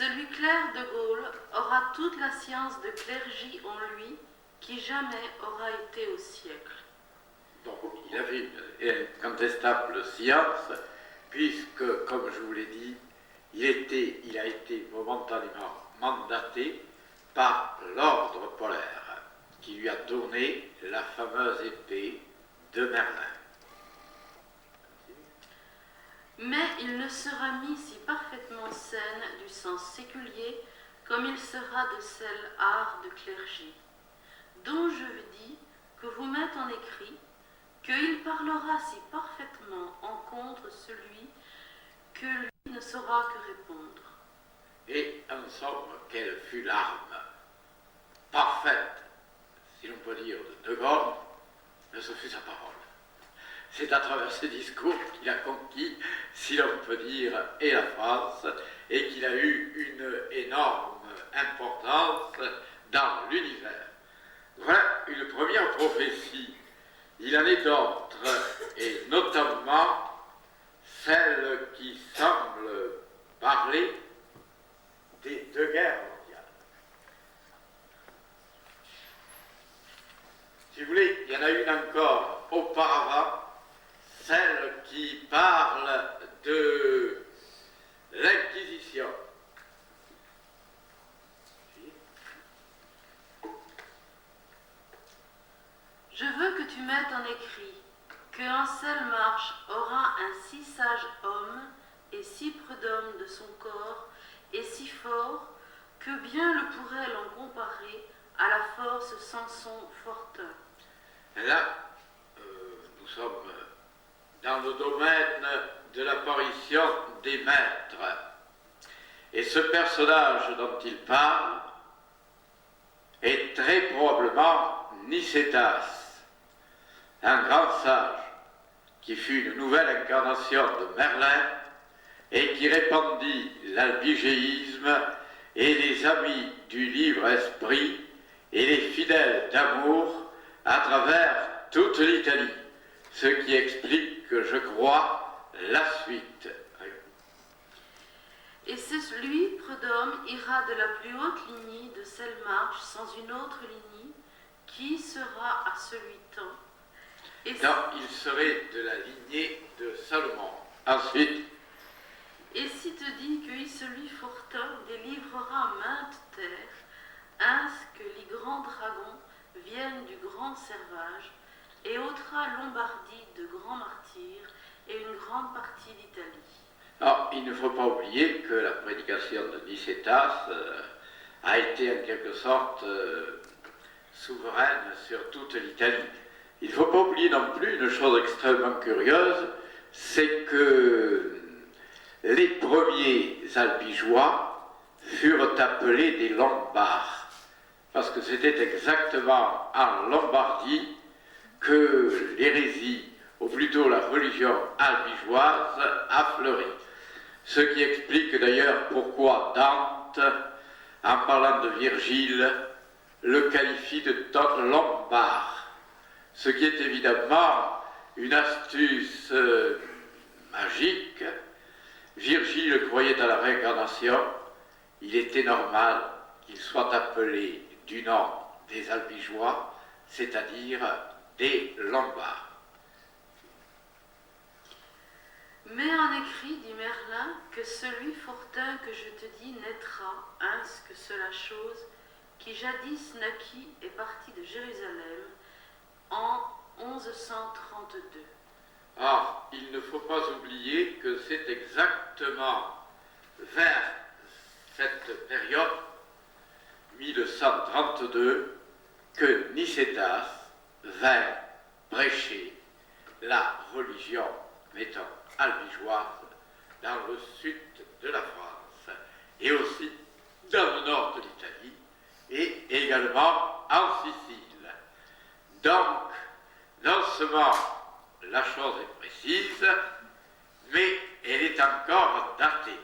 celui clerc de Gaulle aura toute la science de clergie en lui qui jamais aura été au siècle. Donc, il avait une incontestable science, puisque, comme je vous l'ai dit, il a été momentanément mandaté par l'ordre polaire, qui lui a donné la fameuse épée de Merlin. Mais il ne sera mis si parfaitement saine du sens séculier comme il sera de celle art de clergie, dont je vous dis que vous mettez en écrit qu'il parlera si parfaitement en contre celui que lui ne saura que répondre. Et en somme, quelle fut l'arme parfaite, si l'on peut dire, de Gaulle, mais ce fut sa parole. C'est à travers ce discours qu'il a conquis, si l'on peut dire, et la France, et qu'il a eu une énorme importance dans l'univers. Voilà une première prophétie. Il en est d'autres, et notamment celle qui semble parler des deux guerres mondiales. Si vous voulez, il y en a une encore auparavant, celle qui parle de l'Inquisition. Je veux que tu mettes en écrit qu'un seul marche aura un si sage homme et si prud'homme de son corps et si fort que bien le pourrait l'en comparer à la force Samson fortin. Là, nous sommes dans le domaine de l'apparition des maîtres. Et ce personnage dont il parle est très probablement Nicétas, un grand sage qui fut une nouvelle incarnation de Merlin et qui répandit l'albigéisme et les amis du livre esprit et les fidèles d'amour à travers toute l'Italie, ce qui explique, je crois, la suite. Et c'est lui, prud'homme, ira de la plus haute lignée de celle marche sans une autre lignée, qui sera à celui-temps. Non, il serait de la lignée de Salomon. Ensuite, et si te dit que celui fortin délivrera mainte terre, ainsi que les grands dragons viennent du grand servage, et ôtera Lombardie de grands martyrs et une grande partie d'Italie. Alors, il ne faut pas oublier que la prédication de Nicétas a été en quelque sorte souveraine sur toute l'Italie. Il ne faut pas oublier non plus une chose extrêmement curieuse, c'est que les premiers albigeois furent appelés des Lombards, parce que c'était exactement en Lombardie que l'hérésie, ou plutôt la religion albigeoise, a fleuri. Ce qui explique d'ailleurs pourquoi Dante, en parlant de Virgile, le qualifie de Lombard. Ce qui est évidemment une astuce magique. Virgile croyait à la réincarnation. Il était normal qu'il soit appelé du nom des Albigeois, c'est-à-dire des Lombards. Mais en écrit, dit Merlin, que celui fortin que je te dis naîtra, ainsi que cela chose, qui jadis naquit et partit de Jérusalem en 1132. Or, il ne faut pas oublier que c'est exactement vers cette période, 1132, que Nicétas vint prêcher la religion, mettons, albigeoise dans le sud de la France et aussi dans le nord de l'Italie et également en Sicile. Donc, non seulement la chose est précise, mais elle est encore datée.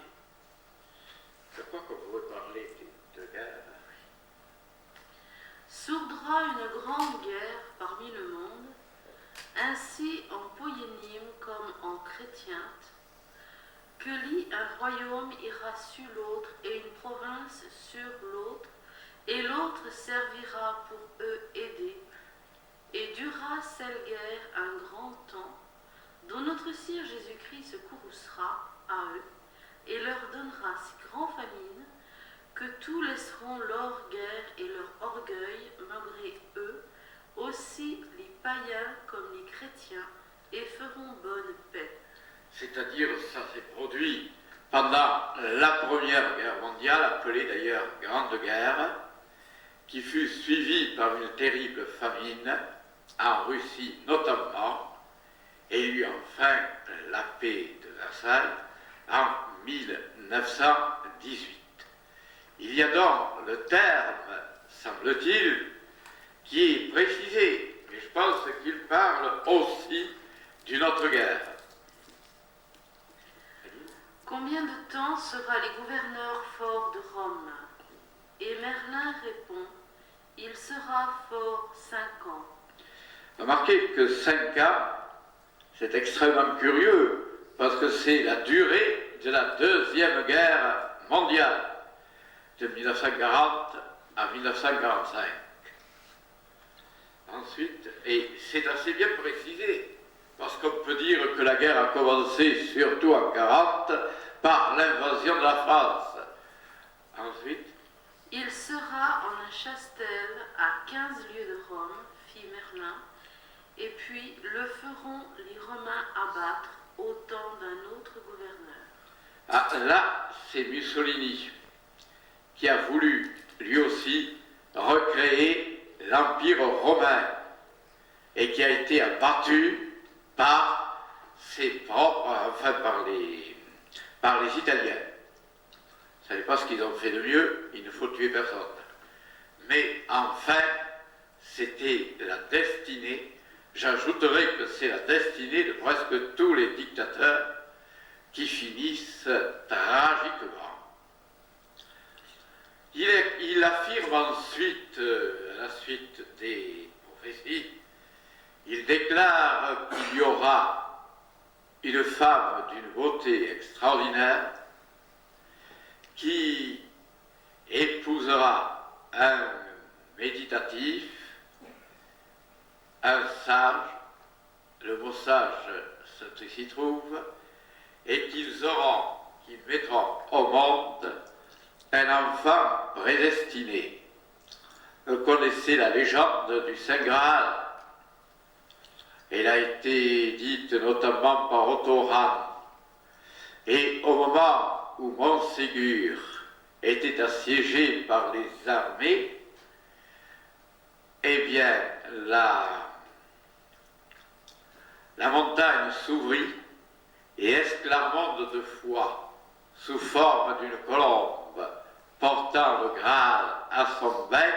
Je crois qu'on pourrait parler de guerre. Sourdra une grande guerre parmi le monde, ainsi en poénime comme en chrétiente, que lit un royaume ira sur l'autre et une province sur l'autre, et l'autre servira pour eux aider. Et durera cette guerre un grand temps, dont notre Sire Jésus-Christ se courroucera à eux, et leur donnera si grand famine, que tous laisseront leur guerre et leur orgueil, malgré eux, aussi les païens comme les chrétiens, et feront bonne paix. C'est-à-dire, ça s'est produit pendant la Première Guerre mondiale, appelée d'ailleurs Grande Guerre, qui fut suivie par une terrible famine, en Russie notamment, et il y eut enfin la paix de Versailles en 1918. Il y a donc le terme, semble-t-il, qui est précisé, mais je pense qu'il parle aussi d'une autre guerre. Combien de temps sera les gouverneurs forts de Rome? Et Merlin répond, il sera fort 5 ans. Remarquez que 5 ans, c'est extrêmement curieux, parce que c'est la durée de la Deuxième Guerre mondiale, de 1940 à 1945. Ensuite, et c'est assez bien précisé, parce qu'on peut dire que la guerre a commencé surtout en 1940 par l'invasion de la France. Ensuite, il sera en un chastel à 15 lieues de Rome, fit Merlin, et puis le feront les Romains abattre au temps d'un autre gouverneur. Ah, là, c'est Mussolini qui a voulu, lui aussi, recréer l'Empire romain et qui a été abattu par ses propres, enfin par les Italiens. Vous ne savez pas ce qu'ils ont fait de mieux, il ne faut tuer personne. Mais enfin, c'était la destinée, j'ajouterai que c'est la destinée de presque tous les dictateurs qui finissent tragiquement. Il affirme ensuite, à la suite des prophéties, il déclare qu'il y aura une femme d'une beauté extraordinaire qui épousera un méditatif, un sage, le mot sage s'y trouve, et qu'ils mettront au monde un enfant prédestiné. Vous connaissez la légende du Saint Graal. Elle a été dite notamment par Otto Rahn. Et au moment où Montségur était assiégé par les armées, eh bien, la montagne s'ouvrit et Esclarmonde de Foix, sous forme d'une colombe portant le Graal à son bec,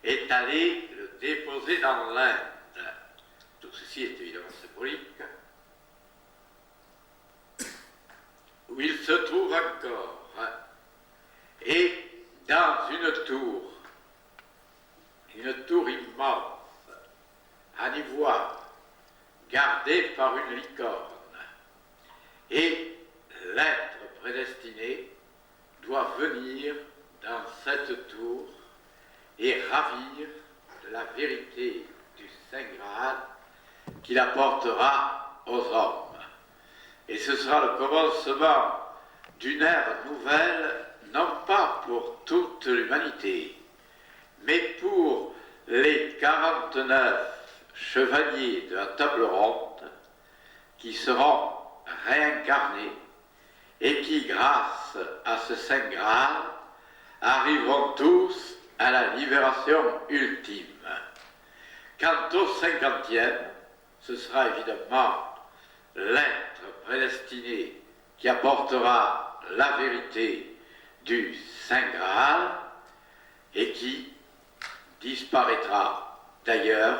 est allé le déposer dans l'Inde. Tout ceci est évidemment symbolique, où il se trouve encore. Et dans une tour immense, en ivoire, gardée par une licorne. Et l'être prédestiné doit venir dans cette tour et ravir de la vérité du Saint Graal qu'il apportera aux hommes. Et ce sera le commencement d'une ère nouvelle, non pas pour toute l'humanité, mais pour les 49 chevaliers de la table ronde qui seront réincarnés et qui, grâce à ce Saint Graal, arriveront tous à la libération ultime. Quant au 50e, ce sera évidemment l'être prédestiné qui apportera la vérité du Saint Graal et qui disparaîtra d'ailleurs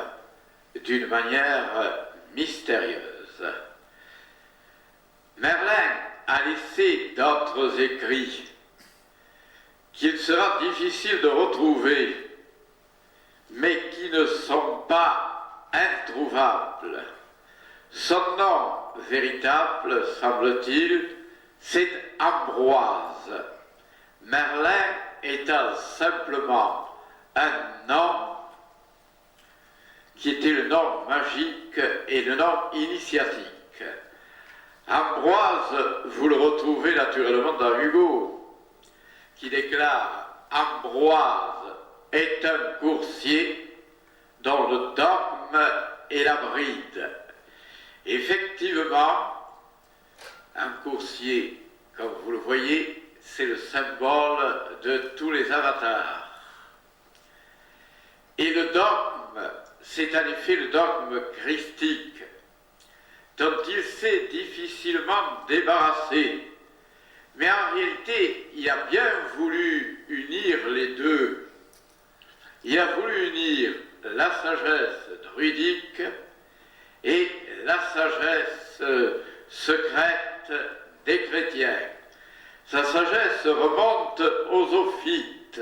d'une manière mystérieuse. Merlin a laissé d'autres écrits qu'il sera difficile de retrouver, mais qui ne sont pas introuvables. Son nom véritable, semble-t-il, c'est Ambroise. Merlin étant simplement un nom qui était le nom magique et le nom initiatique. Ambroise, vous le retrouvez naturellement dans Hugo, qui déclare « Ambroise est un coursier dont le dogme est la bride ». Effectivement, un coursier, comme vous le voyez, c'est le symbole de tous les avatars. Et le dogme, c'est en effet le dogme christique, dont il s'est difficilement débarrassé. Mais en réalité, il a bien voulu unir les deux. Il a voulu unir la sagesse druidique et la sagesse secrète des chrétiens. Sa sagesse remonte aux Ophites.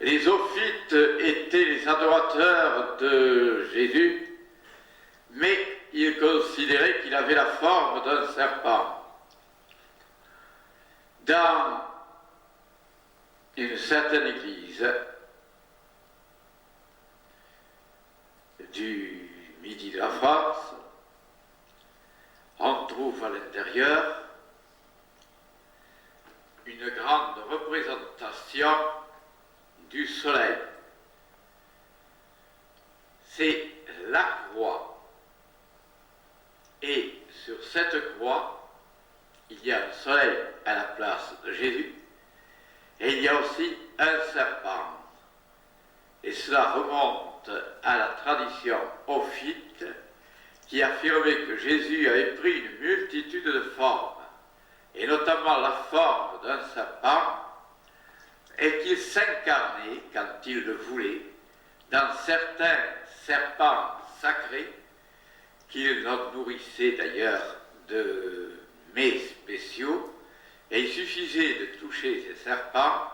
Les Ophites étaient les adorateurs de Jésus, mais ils considéraient qu'il avait la forme d'un serpent. Dans une certaine église du midi de la France, on trouve à l'intérieur une grande représentation du soleil. C'est la croix. Et sur cette croix, il y a un soleil à la place de Jésus, et il y a aussi un serpent. Et cela remonte à la tradition ophite qui affirmait que Jésus avait pris une multitude de formes, et notamment la forme d'un serpent, et qu'il s'incarnait, quand il le voulait, dans certains serpents sacrés, qu'il nourrissait d'ailleurs de mets spéciaux, et il suffisait de toucher ces serpents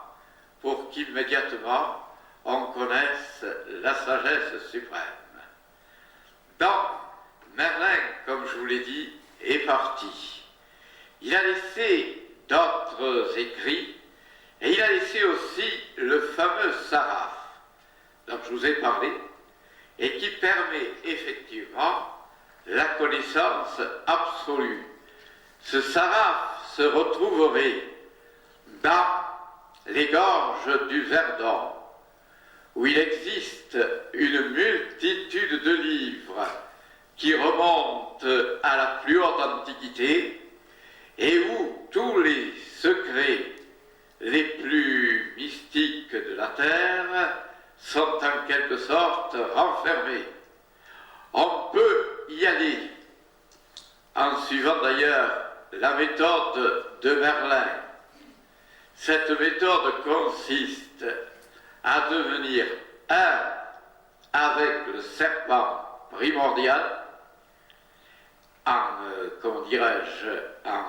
pour qu'immédiatement on connaisse la sagesse suprême. Donc, Merlin, comme je vous l'ai dit, est parti. Il a laissé d'autres écrits, et il a laissé aussi le fameux Saraf, dont je vous ai parlé, et qui permet effectivement la connaissance absolue. Ce Saraf se retrouverait dans les gorges du Verdon, où il existe une multitude de livres qui remontent à la plus haute antiquité et où tous les secrets les plus mystiques de la Terre sont en quelque sorte renfermés. On peut y aller en suivant d'ailleurs la méthode de Merlin. Cette méthode consiste à devenir un avec le serpent primordial, en, comment dirais-je, en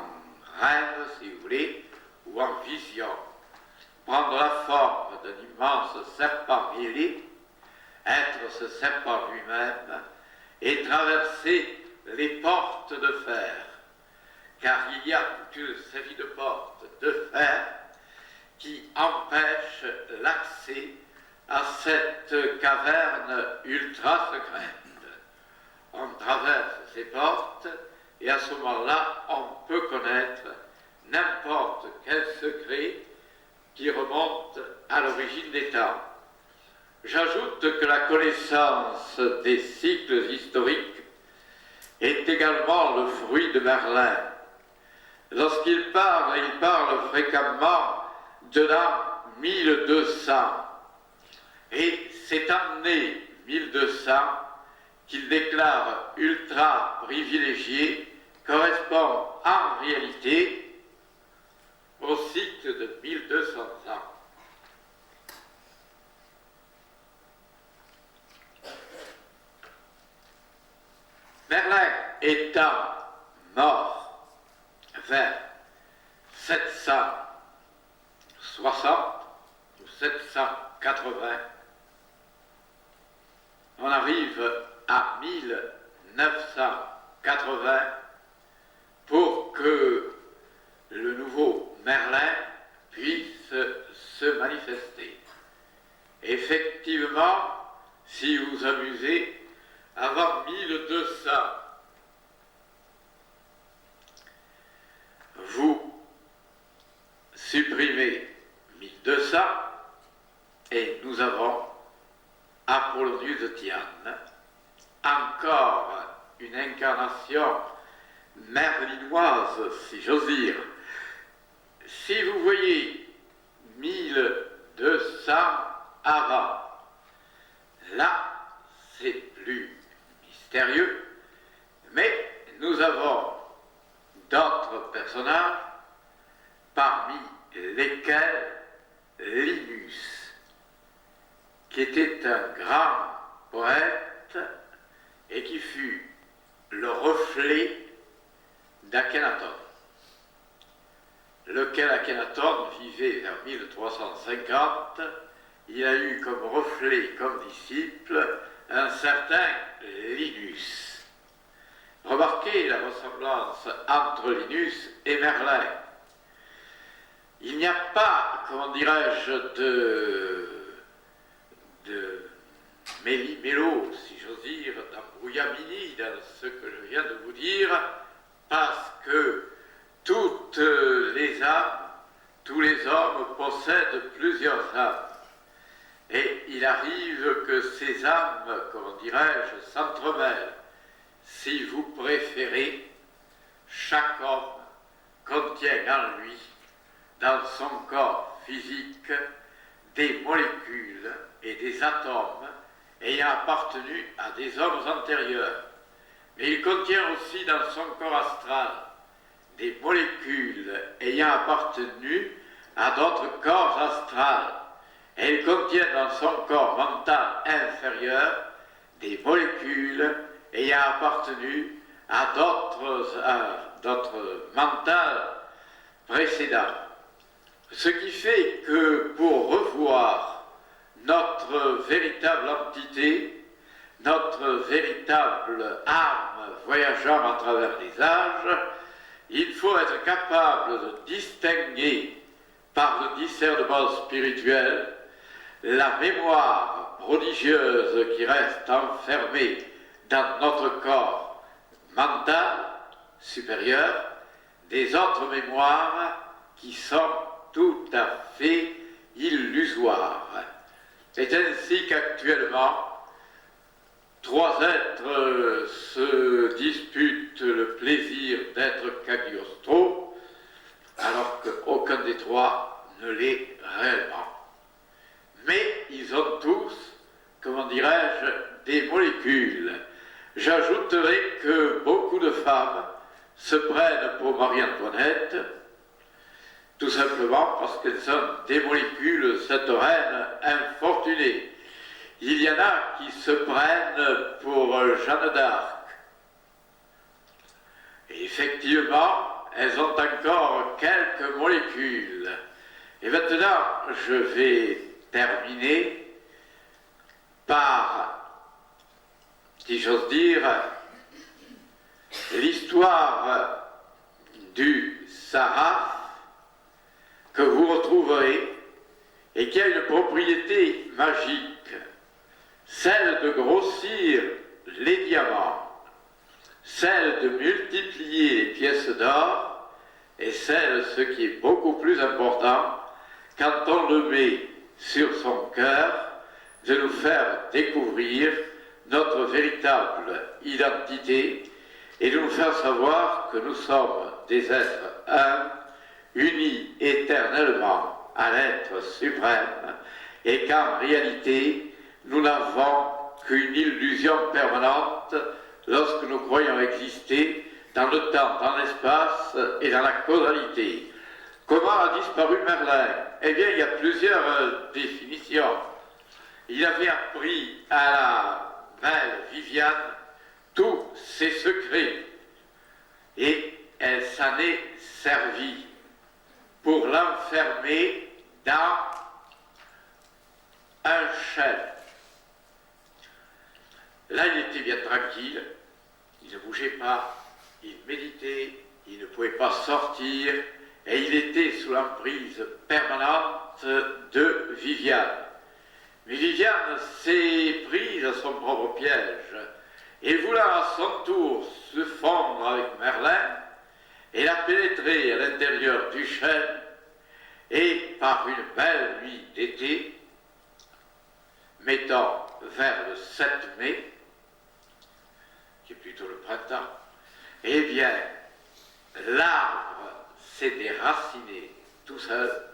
rêve, si vous voulez, ou en vision. Prendre la forme d'un immense serpent ailé, être ce serpent lui-même, et traverser les portes de fer. Car il y a toute une série de portes de fer qui empêchent l'accès à cette caverne ultra secrète. On traverse ces portes et à ce moment-là, on peut connaître n'importe quel secret qui remonte à l'origine des temps. J'ajoute que la connaissance des cycles historiques est également le fruit de Merlin. Lorsqu'il parle, il parle fréquemment de l'an 1200. Et c'est en année 1200 qu'il déclare ultra privilégié correspond en réalité au cycle de 1200 ans. Merlin étant mort vers 760 ou 780, on arrive à 1980 pour que le nouveau Merlin puisse se manifester. Effectivement, si vous vous amusez, avant 1200, vous supprimez 1200 et nous avons Apollonius de Tyane, encore une incarnation merlinoise, si j'ose dire. Si vous voyez 1200 avant, là, c'est plus mystérieux, mais nous avons d'autres personnages, parmi lesquels Linus, qui était un grand poète et qui fut le reflet d'Akhenaton, lequel Akhenaton vivait vers 1350. Il a eu comme reflet, comme disciple, un certain Linus. Remarquez la ressemblance entre Linus et Merlin. Il n'y a pas, comment dirais-je, de méli-mélo, si j'ose dire, d'embrouillamini dans ce que je viens de vous dire, parce que toutes les âmes, tous les hommes possèdent plusieurs âmes. Et il arrive que ces âmes, comment dirais-je, s'entremêlent. Si vous préférez, chaque homme contient en lui, dans son corps physique, des molécules et des atomes ayant appartenu à des hommes antérieurs. Mais il contient aussi dans son corps astral des molécules ayant appartenu à d'autres corps astrales. Et il contient dans son corps mental inférieur des molécules ayant appartenu à d'autres mentales précédents. Ce qui fait que pour revoir notre véritable entité, notre véritable âme voyageant à travers les âges, il faut être capable de distinguer par le discernement spirituel la mémoire prodigieuse qui reste enfermée dans notre corps mental supérieur des autres mémoires qui sont tout à fait illusoires. C'est ainsi qu'actuellement, trois êtres se disputent le plaisir d'être Cagliostro, alors qu'aucun des trois ne l'est réellement. Mais ils ont tous, comment dirais-je, des molécules. J'ajouterai que beaucoup de femmes se prennent pour Marie-Antoinette, tout simplement parce qu'elles sont des molécules, cette reine infortunée. Il y en a qui se prennent pour Jeanne d'Arc. Et effectivement, elles ont encore quelques molécules. Et maintenant, je vais terminer par, si j'ose dire, l'histoire du saraf que vous retrouverez et qui a une propriété magique, celle de grossir les diamants, celle de multiplier les pièces d'or et celle, ce qui est beaucoup plus important, quand on le met sur son cœur, de nous faire découvrir notre véritable identité et de nous faire savoir que nous sommes des êtres un, unis éternellement à l'être suprême et qu'en réalité, nous n'avons qu'une illusion permanente lorsque nous croyons exister dans le temps, dans l'espace et dans la causalité. Comment a disparu Merlin? Eh bien, il y a plusieurs définitions. Il avait appris à la belle Viviane tous ses secrets et elle s'en est servie pour l'enfermer dans un chêne. Là, il était bien tranquille, il ne bougeait pas, il méditait, il ne pouvait pas sortir, et il était sous l'emprise permanente de Viviane. Mais Viviane s'est prise à son propre piège, et voulant à son tour se fondre avec Merlin, elle a pénétré à l'intérieur du chêne, et par une belle nuit d'été, mettant vers le 7 mai, qui est plutôt le printemps, eh bien, l'arbre s'est déraciné tout seul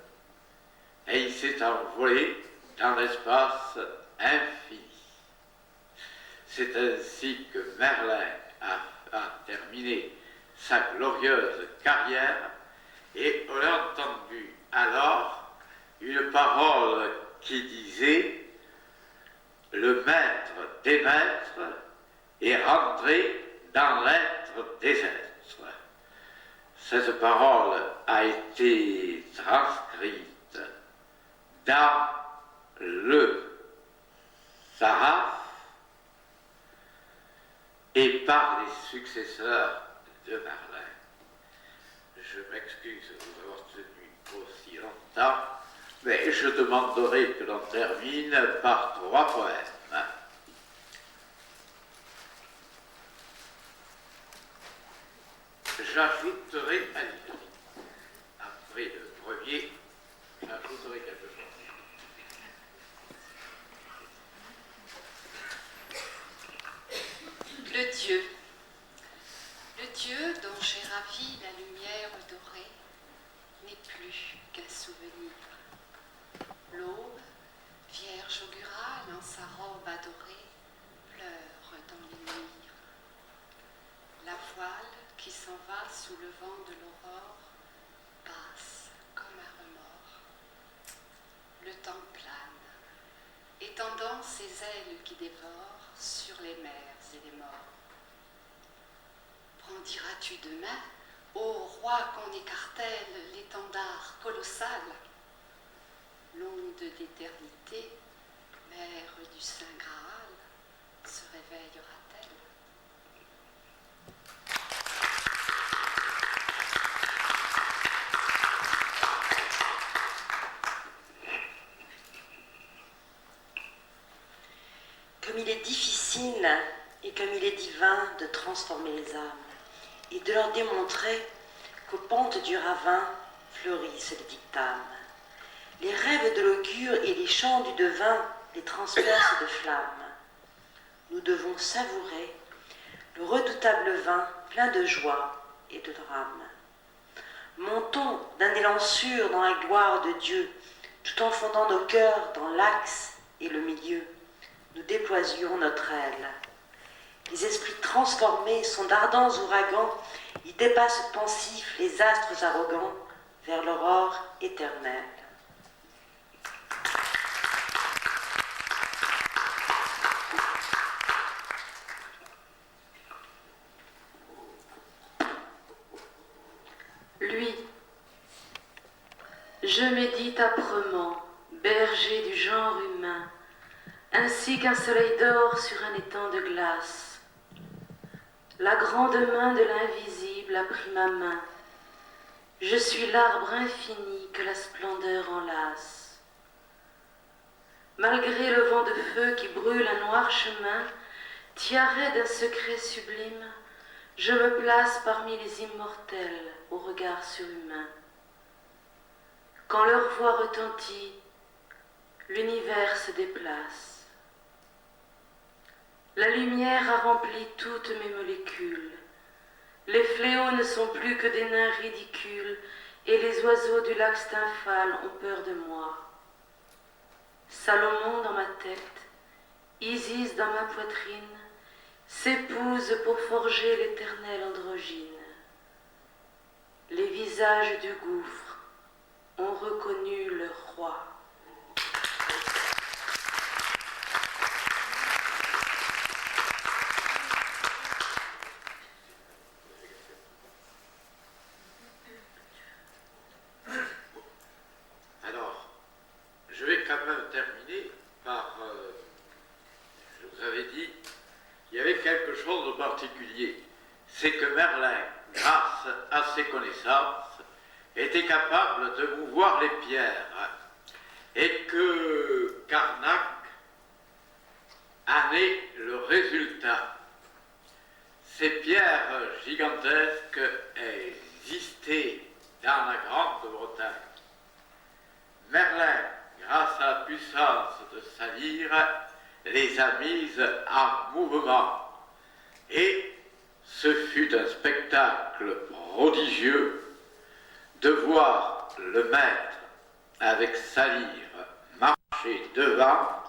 et il s'est envolé dans l'espace infini. C'est ainsi que Merlin a terminé sa glorieuse carrière et on a entendu alors une parole qui disait « Le maître des maîtres est rentré dans l'être des êtres ». Cette parole a été transcrite dans le Saraf et par les successeurs de Merlin. Je m'excuse de vous avoir tenu aussi longtemps, mais je demanderai que l'on termine par 3 poèmes. J'ajouterai, après le premier, j'ajouterai quelque chose. Le Dieu dont j'ai ravi la lumière dorée n'est plus qu'un souvenir. L'aube, vierge augurale en sa robe adorée, pleure dans les nuits. La voile qui s'en va sous le vent de l'aurore passe comme un remords. Le temps plane, étendant ses ailes qui dévorent sur les mers et les morts. Brandiras-tu demain, ô roi qu'on écartèle l'étendard colossal? L'onde d'éternité, mère du Saint Graal, se réveillera-t-elle? Comme il est difficile et comme il est divin de transformer les âmes et de leur démontrer qu'aux pentes du ravin fleurissent les dictames. Les rêves de l'augure et les chants du devin les transpercent de flammes. Nous devons savourer le redoutable vin plein de joie et de drame. Montons d'un élan sûr dans la gloire de Dieu, tout en fondant nos cœurs dans l'axe et le milieu. Nous déploisions notre aile. Les esprits transformés sont d'ardents ouragans, ils dépassent pensifs les astres arrogants vers l'aurore éternelle. Lui, je médite âprement, berger du genre humain, ainsi qu'un soleil d'or sur un étang de glace. La grande main de l'invisible a pris ma main. Je suis l'arbre infini que la splendeur enlace. Malgré le vent de feu qui brûle un noir chemin, tiare d'un secret sublime, je me place parmi les immortels au regard surhumain. Quand leur voix retentit, l'univers se déplace. La lumière a rempli toutes mes molécules. Les fléaux ne sont plus que des nains ridicules, et les oiseaux du lac Stymphale ont peur de moi. Salomon dans ma tête, Isis dans ma poitrine, s'épousent pour forger l'éternel androgyne. Les visages du gouffre ont reconnu leur roi. Alors, je vais quand même terminer par... je vous avais dit qu'il y avait quelque chose de particulier. C'est que Merlin, grâce à ses connaissances, était capable de mouvoir les pierres et que Karnak en est le résultat. Ces pierres gigantesques existaient dans la Grande-Bretagne. Merlin, grâce à la puissance de sa lyre, les a mises en mouvement. Et ce fut un spectacle prodigieux de voir le maître, avec sa lyre, marcher devant,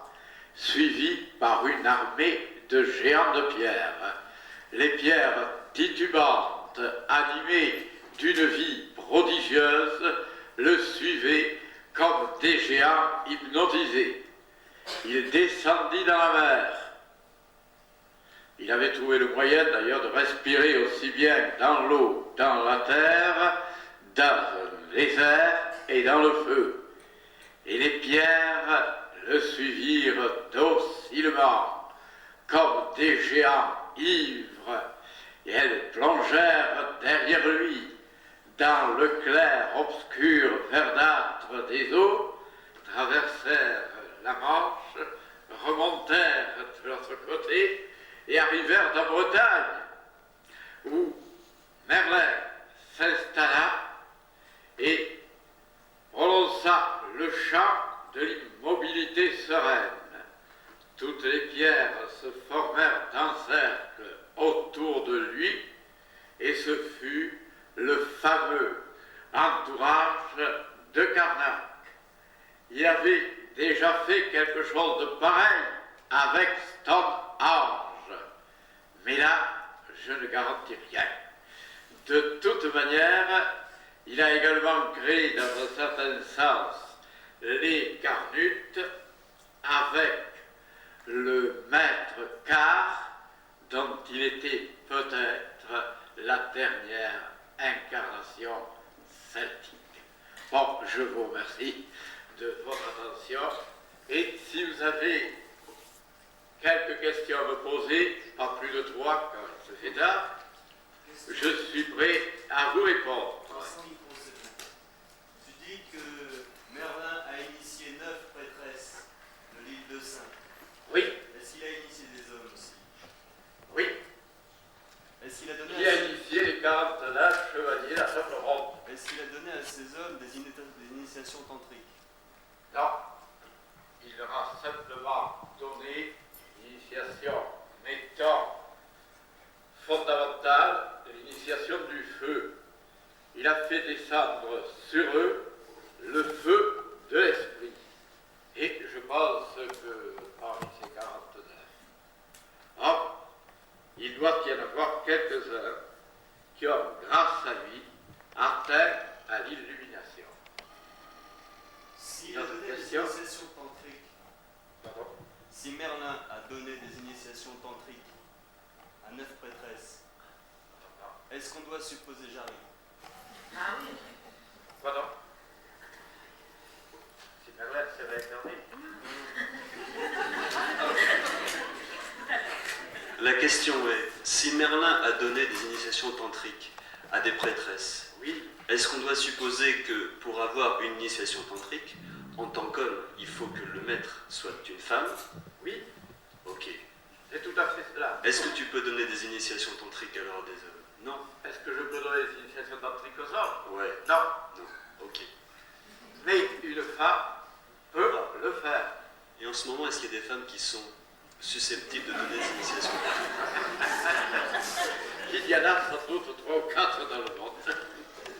suivi par une armée de géants de pierre. Les pierres titubantes, animées d'une vie prodigieuse, le suivaient comme des géants hypnotisés. Il descendit dans la mer. Il avait trouvé le moyen d'ailleurs de respirer aussi bien dans l'eau, dans la terre, dans les airs et dans le feu. Et les pierres le suivirent docilement, comme des géants ivres, et elles plongèrent derrière lui, dans le clair obscur verdâtre des eaux, traversèrent la Manche, remontèrent de l'autre côté et arrivèrent en Bretagne, où Merlin s'installa et prononça le chant de l'immobilité sereine. Toutes les pierres se formèrent en cercle autour de lui, et ce fut le fameux entourage de Karnak. Il avait déjà fait quelque chose de pareil avec Stonehenge, mais là, je ne garantis rien. De toute manière, il a également créé, dans un certain sens, les Carnutes avec le maître Car, dont il était peut-être la dernière incarnation celtique. Bon, je vous remercie de votre attention, et si vous avez quelques questions à me poser, pas plus de 3 car il se fait tard, je suis prêt à vous répondre. Tu dis que Merlin a initié 9 prêtresses de l'île de Saint. Oui. Est-ce qu'il a initié des hommes aussi? Oui. Est-ce qu'il a donné Qui a initié les 49 chevaliers la table ronde? Est-ce qu'il a donné à ces hommes des initiations tantriques? Non. Il leur a simplement donné une initiation, mettons, fondamentale de l'initiation du feu. Il a fait descendre sur eux le feu de l'esprit. Et je pense que parmi ces 49, il doit y en avoir quelques-uns qui ont, grâce à lui, atteint à l'illumination. S'il a donné des initiations tantriques, si Merlin a donné des initiations tantriques à 9 prêtresses, est-ce qu'on doit supposer j'arrive? Ah oui. Pardon? Si Merlin s'est réincarné. La question est, si Merlin a donné des initiations tantriques à des prêtresses, Oui. est-ce qu'on doit supposer que pour avoir une initiation tantrique, en tant qu'homme, il faut que le maître soit une femme? Oui, Ok. c'est tout à fait cela. Est-ce que tu peux donner des initiations tantriques alors à des hommes? Non. Est-ce que je peux donner des initiations tantriques aux hommes? Ouais. Non. Non. Ok. Mais une femme peut le faire. Et en ce moment, est-ce qu'il y a des femmes qui sont susceptibles de donner des initiations tantriques? Il y en a sans doute 3 ou 4 dans le monde.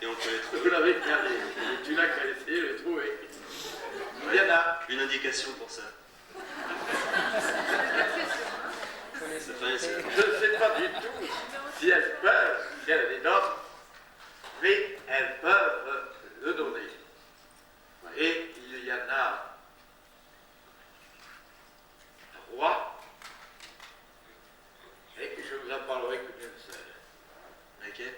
Et on peut les Vous trouver. l'avez regardé. Et tu n'as qu'à essayer de le trouver. Il y en a. Une indication pour ça. Ça fait rien, c'est- Je ne sais pas du tout si elles peuvent, si elles les donnent, mais elles peuvent le donner. Et il y en a 3, et je vous en parlerai que d'une seule. Laquelle?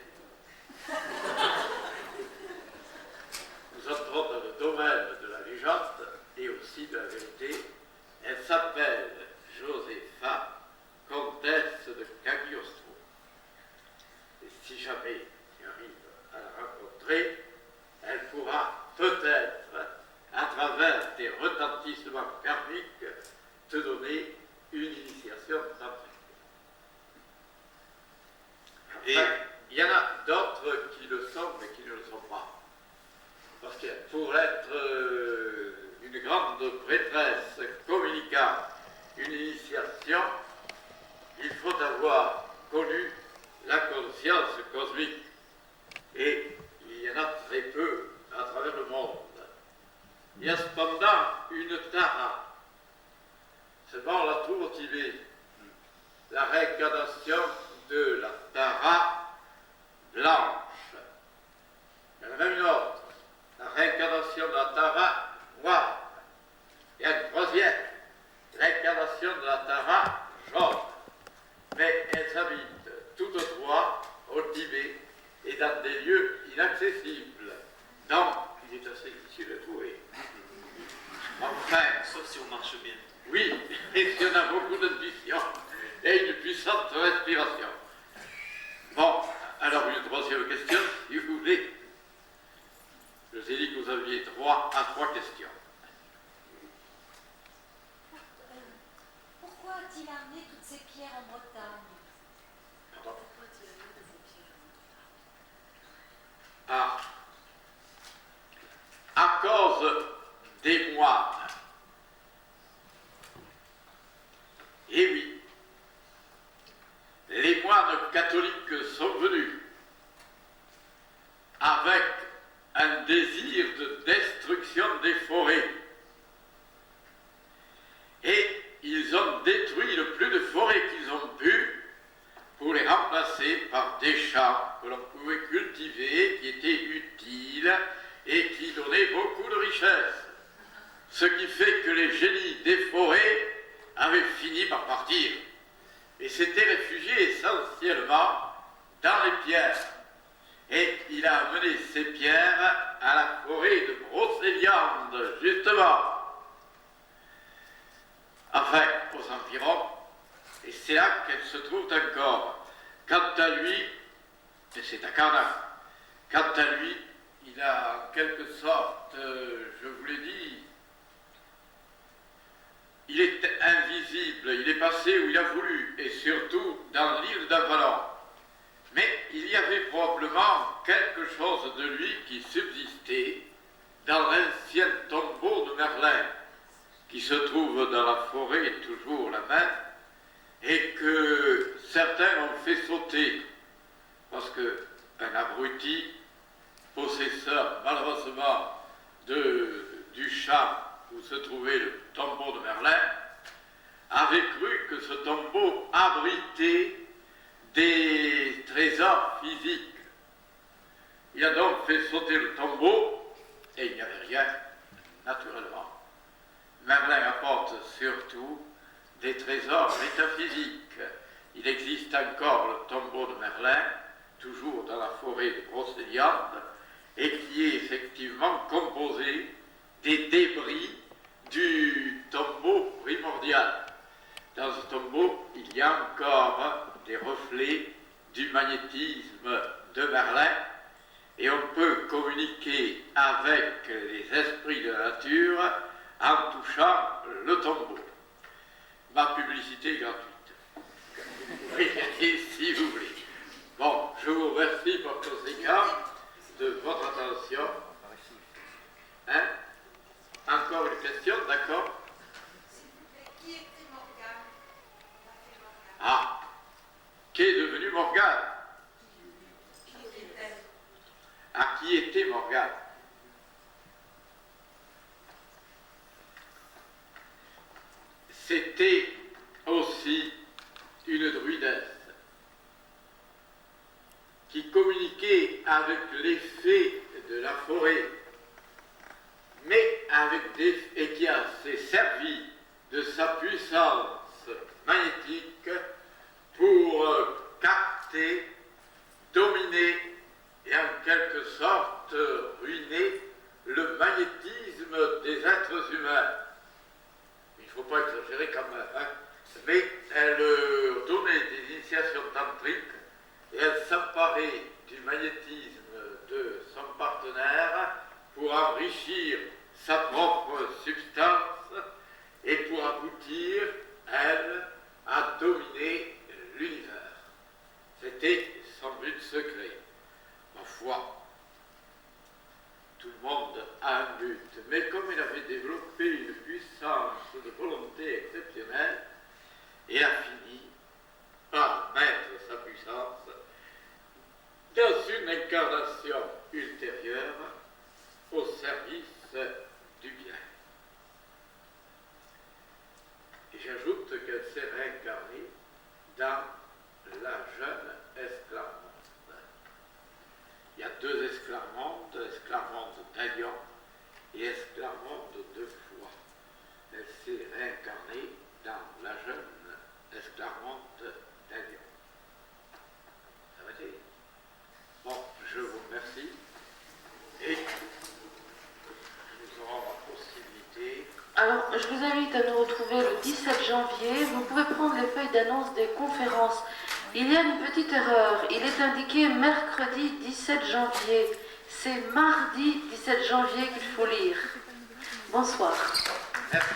Nous entrons dans le domaine de la légende et aussi de la vérité. Elle s'appelle Josépha, comtesse de Cagliostro. Et si jamais tu arrives à la rencontrer, peut-être, à travers des retentissements karmiques, te donner une initiation tantrique. Et il y en a d'autres qui le sont, mais qui ne le sont pas. Parce que pour être une grande prêtresse communiquant une initiation, il faut avoir connu la conscience cosmique. Et il y en a très peu à travers le monde. Il y a cependant une Tara. Seulement on la trouve au Tibet. La réincarnation de la Tara blanche. Il y en a même une autre. La réincarnation de la Tara noire. Il y a une troisième. L'incarnation de la Tara jaune. Mais elles habitent toutes trois au Tibet et dans des lieux inaccessibles. Donc, il est assez difficile de trouver. Enfin, Sauf si on marche bien. oui, et s'il y en a beaucoup d'intuition et une puissante respiration. Bon, alors une troisième question, si vous voulez. Je vous ai dit que vous aviez droit à 3 questions. Pourquoi a-t-il amené toutes ces pierres en Bretagne? Pardon. Pourquoi tu as mis de ces pierres? Ah, à cause des moines. Eh oui, les moines catholiques sont venus avec un désir de destruction des forêts. Et ils ont détruit le plus de forêts qu'ils ont pu pour les remplacer par des champs que l'on pouvait cultiver, qui étaient utiles et qui donnaient beaucoup de richesses. Ce qui fait que les génies des forêts avaient fini par partir et s'étaient réfugiés essentiellement dans les pierres. Et il a amené ces pierres à la forêt de Brocéliande, justement. Enfin, aux environs, et c'est là qu'elles se trouvent encore. Quant à lui, et c'est à Karnak, quant à lui, il a en quelque sorte, je vous l'ai dit, il est invisible, il est passé où il a voulu, et surtout dans l'île d'Avalon. Mais il y avait probablement quelque chose de lui qui subsistait dans l'ancien tombeau de Merlin, qui se trouve dans la forêt, toujours la même, et que certains ont fait sauter, parce qu'un abruti, possesseur malheureusement du champ où se trouvait le tombeau de Merlin, avait cru que ce tombeau abritait des trésors physiques. Il a donc fait sauter le tombeau et il n'y avait rien, naturellement. Merlin apporte surtout des trésors métaphysiques. Il existe encore le tombeau de Merlin, toujours dans la forêt de Brocéliande, et qui est effectivement composé des débris du tombeau primordial. Dans ce tombeau, il y a encore des reflets du magnétisme de Merlin, et on peut communiquer avec les esprits de la nature en touchant le tombeau. Ma publicité est gratuite. Oui, et si vous voulez. Bon, je vous remercie par conséquent de votre attention. Hein? Encore une question, d'accord? Qui était Morgane? Ah, qui est devenu Morgane? Qui était-elle? À qui était Morgane? C'était aussi une druidesse qui communiquait avec les fées de la forêt, mais et qui s'est servi de sa puissance magnétique pour capter, dominer et en quelque sorte ruiner le magnétisme des êtres humains. Il ne faut pas exagérer quand même, hein. Mais elle donnait des initiations tantriques et elle s'emparait du magnétisme de son partenaire pour pour enrichir sa propre substance et pour aboutir, elle, à dominer l'univers. C'était son but secret. Ma foi, tout le monde a un but, mais comme il avait développé une puissance de volonté exceptionnelle, il a fini par mettre sa puissance dans une incarnation ultérieure au service du bien. Et j'ajoute qu'elle s'est réincarnée dans la jeune Esclarmonde. Il y a deux Esclarmondes, Esclarmonde d'Allion et Esclarmonde de Foix. Elle s'est réincarnée dans la jeune Esclarmonde d'Allion. Ça va dire? Bon, je vous remercie. Et nous aurons la possibilité. Alors, je vous invite à nous retrouver le 17 janvier. Vous pouvez prendre les feuilles d'annonce des conférences. Il y a une petite erreur. Il est indiqué mercredi 17 janvier. C'est mardi 17 janvier qu'il faut lire. Bonsoir. Merci.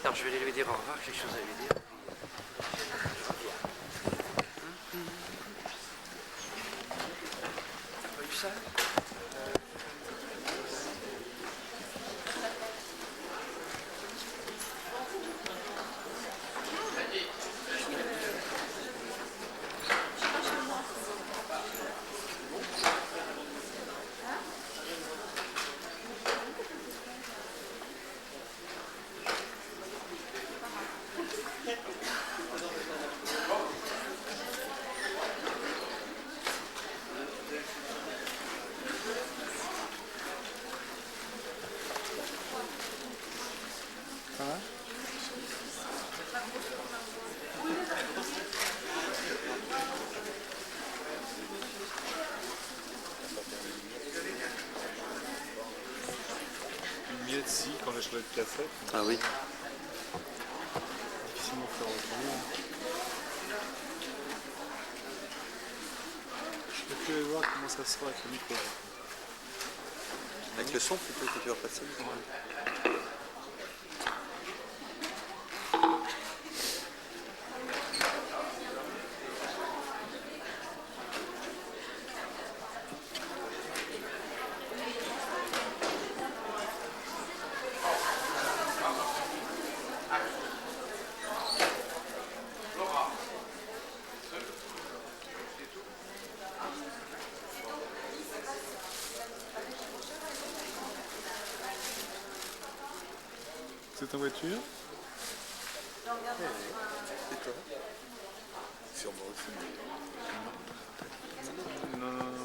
Alors, je vais aller lui dire au revoir, j'ai quelque chose à lui dire. T'as pas eu ça? Miette, si, quand j'achète le café. Ah oui. Difficilement faire retourner. Je peux plus aller voir comment ça sera avec le micro. Avec le son plutôt que tu vas passer. C'est ta voiture? C'est toi. Sur moi aussi. Non, non, non.